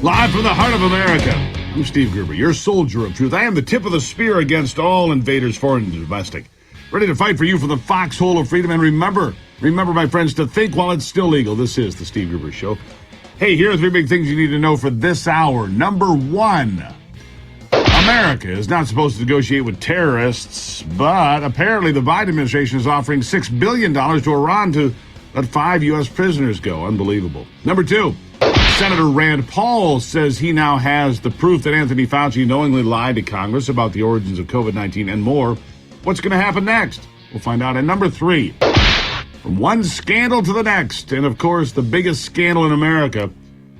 Live from the heart of America, I'm Steve Gruber, your soldier of truth. I am the tip of the spear against all invaders, foreign and domestic. Ready to fight for you from the foxhole of freedom. And remember, my friends, to think while it's still legal. This is the Steve Gruber Show. Hey, here are three big things you need to know for this hour. Number one, America is not supposed to negotiate with terrorists, but apparently the Biden administration is offering $6 billion to Iran to let 5 U.S. prisoners go. Unbelievable. Number two, Senator Rand Paul says he now has the proof that Anthony Fauci knowingly lied to Congress about the origins of COVID-19 and more. What's going to happen next? We'll find out. And number three, from one scandal to the next, and of course the biggest scandal in America,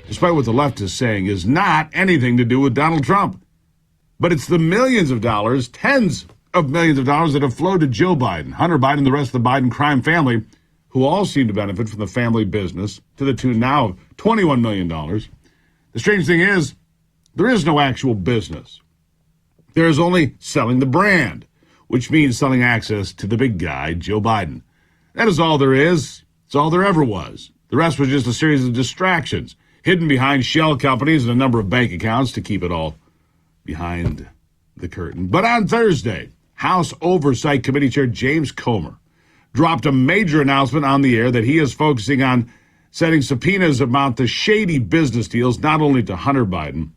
despite what the left is saying, is not anything to do with Donald Trump. But it's the millions of dollars, tens of millions of dollars that have flowed to Joe Biden, Hunter Biden, and the rest of the Biden crime family, who all seem to benefit from the family business to the tune now of $21 million. The strange thing is, there is no actual business. There is only selling the brand, which means selling access to the big guy, Joe Biden. That is all there is. It's all there ever was. The rest was just a series of distractions, hidden behind shell companies and a number of bank accounts to keep it all behind the curtain. But on Thursday, House Oversight Committee Chair James Comer dropped a major announcement on the air that he is focusing on setting subpoenas about the shady business deals, not only to Hunter Biden,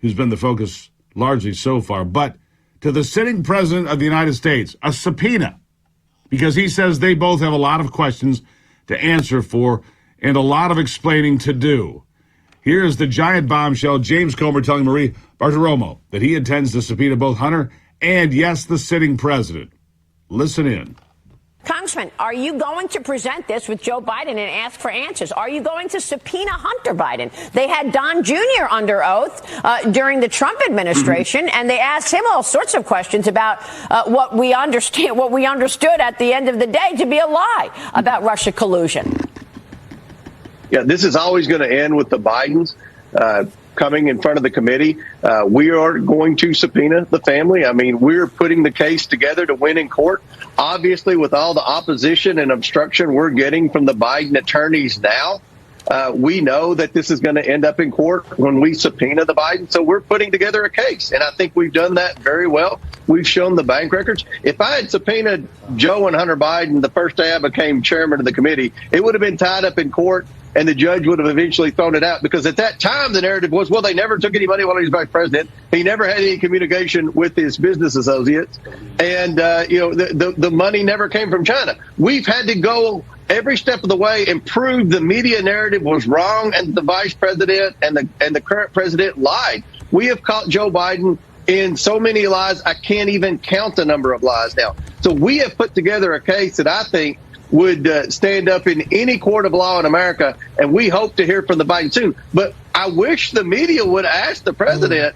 who's been the focus largely so far, but to the sitting president of the United States, a subpoena, because he says they both have a lot of questions to answer for and a lot of explaining to do. Here's the giant bombshell, James Comer telling Marie Bartiromo that he intends to subpoena both Hunter and, yes, the sitting president. Listen in. Congressman, are you going to present this with Joe Biden and ask for answers? Are you going to subpoena Hunter Biden? They had Don Jr. under oath during the Trump administration, and they asked him all sorts of questions about what we understood at the end of the day to be a lie about Russia collusion. Yeah, this is always going to end with the Bidens coming in front of the committee. We are going to subpoena the family. I mean, we're putting the case together to win in court. Obviously, with all the opposition and obstruction we're getting from the Biden attorneys now, we know that this is going to end up in court when we subpoena the Biden. So we're putting together a case, and I think we've done that very well. We've shown the bank records. If I had subpoenaed Joe and Hunter Biden the first day I became chairman of the committee, it would have been tied up in court, and the judge would have eventually thrown it out, because at that time the narrative was, well, they never took any money while he was vice president. He never had any communication with his business associates, and the money never came from China. We've had to go every step of the way and prove the media narrative was wrong, and the vice president and the current president lied. We have caught Joe Biden in so many lies, I can't even count the number of lies now. So we have put together a case that I think would stand up in any court of law in America, and we hope to hear from the Biden soon. But I wish the media would ask the president,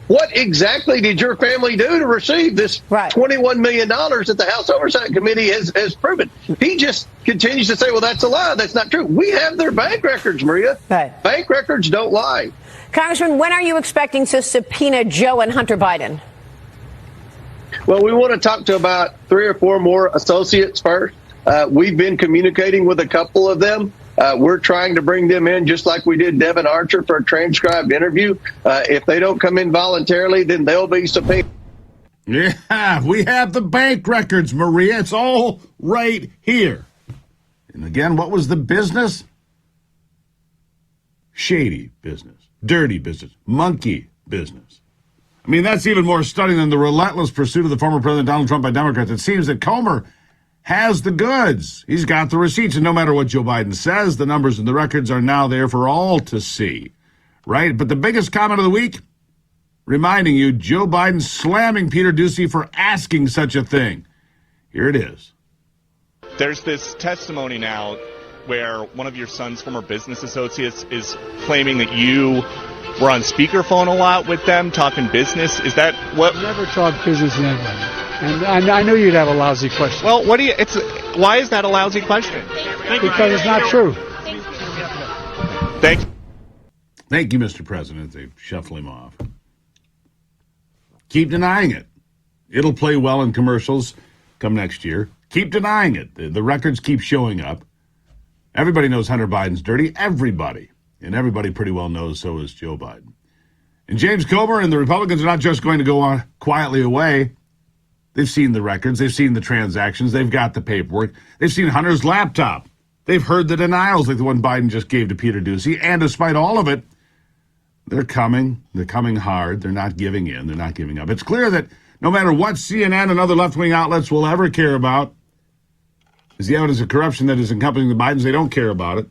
what exactly did your family do to receive this $21 million that the House Oversight Committee has proven? He just continues to say, well, that's a lie. That's not true. We have their bank records, Maria. Right. Bank records don't lie. Congressman, when are you expecting to subpoena Joe and Hunter Biden? Well, we want to talk to about 3 or 4 more associates first. We've been communicating with a couple of them. We're trying to bring them in just like we did Devin Archer for a transcribed interview. If they don't come in voluntarily, then they'll be subpoenaed. Yeah, we have the bank records, Maria. It's all right here. And again, what was the business? Shady business, dirty business, monkey business. I mean, that's even more stunning than the relentless pursuit of the former President Donald Trump by Democrats. It seems that Comer has the goods. He's got the receipts, and no matter what Joe Biden says, the numbers and the records are now there for all to see, right? But the biggest comment of the week, reminding you, Joe Biden slamming Peter Doocy for asking such a thing. Here it is. There's this testimony now where one of your son's former business associates is claiming that you were on speakerphone a lot with them, talking business. Is that what? I never talk business in anybody. And I knew you'd have a lousy question. Well, why is that a lousy question? Because it's not true. Thank you. Thank you, Mr. President. They shuffle him off. Keep denying it. It'll play well in commercials come next year. Keep denying it. The records keep showing up. Everybody knows Hunter Biden's dirty. Everybody. And everybody pretty well knows so is Joe Biden. And James Comer and the Republicans are not just going to go on quietly away. They've seen the records. They've seen the transactions. They've got the paperwork. They've seen Hunter's laptop. They've heard the denials like the one Biden just gave to Peter Doocy. And despite all of it, they're coming. They're coming hard. They're not giving in. They're not giving up. It's clear that no matter what CNN and other left-wing outlets will ever care about is the evidence of corruption that is encompassing the Bidens. They don't care about it.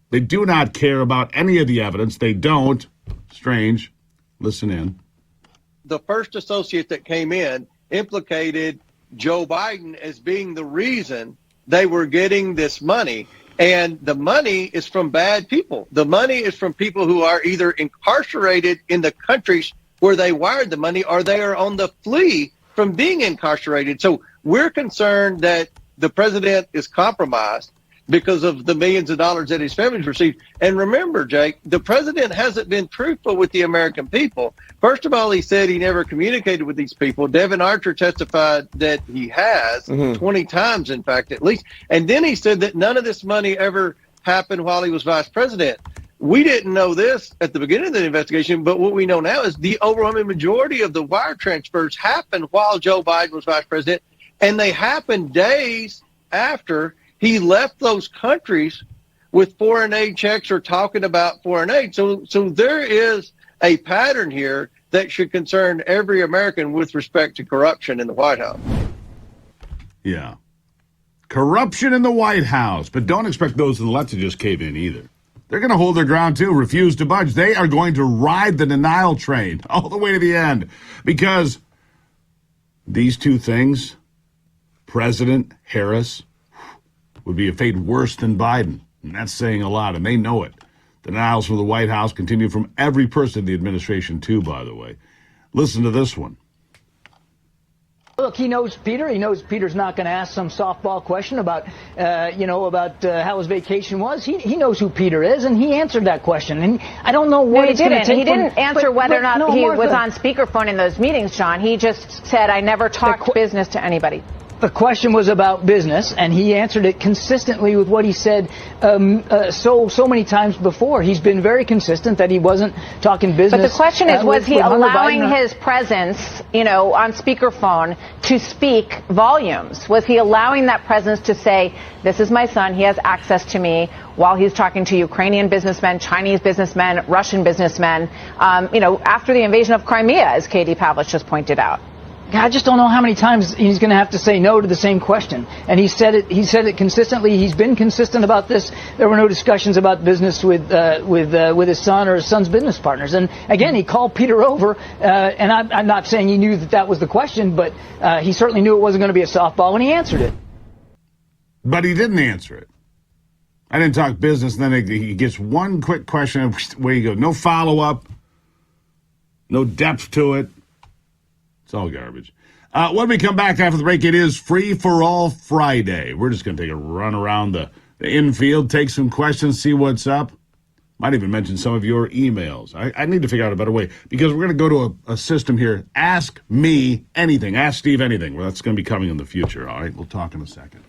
They do not care about any of the evidence. They don't. Strange. Listen in. The first associate that came in implicated Joe Biden as being the reason they were getting this money. And the money is from bad people. The money is from people who are either incarcerated in the countries where they wired the money, or they are on the flee from being incarcerated. So we're concerned that the president is compromised because of the millions of dollars that his family's received. And remember, Jake, the president hasn't been truthful with the American people. First of all, he said he never communicated with these people. Devin Archer testified that he has 20 times, in fact, at least. And then he said that none of this money ever happened while he was vice president. We didn't know this at the beginning of the investigation, but what we know now is the overwhelming majority of the wire transfers happened while Joe Biden was vice president, and they happened days after he left those countries with foreign aid checks or talking about foreign aid. So there is a pattern here that should concern every American with respect to corruption in the White House. Yeah. Corruption in the White House. But don't expect those in the left to just cave in either. They're going to hold their ground, too, refuse to budge. They are going to ride the denial train all the way to the end. Because these two things, President Harris, would be a fate worse than Biden. And that's saying a lot, and they know it. Denials from the White House continue from every person in the administration, too, by the way. Listen to this one. Look, he knows Peter. He knows Peter's not going to ask some softball question about, how his vacation was. He knows who Peter is, and he answered that question. And I don't know what it's going to take. He didn't answer whether or not he was on speakerphone in those meetings, John. He just said, I never talked business to anybody. The question was about business, and he answered it consistently with what he said so many times before. He's been very consistent that he wasn't talking business. But the question is, was he allowing his presence, on speakerphone to speak volumes? Was he allowing that presence to say, this is my son, he has access to me, while he's talking to Ukrainian businessmen, Chinese businessmen, Russian businessmen, after the invasion of Crimea, as Katie Pavlich just pointed out? I just don't know how many times he's going to have to say no to the same question. And he said it consistently. He's been consistent about this. There were no discussions about business with his son or his son's business partners. And again, he called Peter over. And I'm not saying he knew that was the question, but he certainly knew it wasn't going to be a softball, and he answered it. But he didn't answer it. I didn't talk business. And then he gets one quick question, and where you go. No follow-up. No depth to it. It's all garbage. When we come back after the break, it is Free for All Friday. We're just going to take a run around the infield, take some questions, see what's up. Might even mention some of your emails. I need to figure out a better way, because we're going to go to a system here. Ask me anything. Ask Steve anything. Well, that's going to be coming in the future, all right? We'll talk in a second.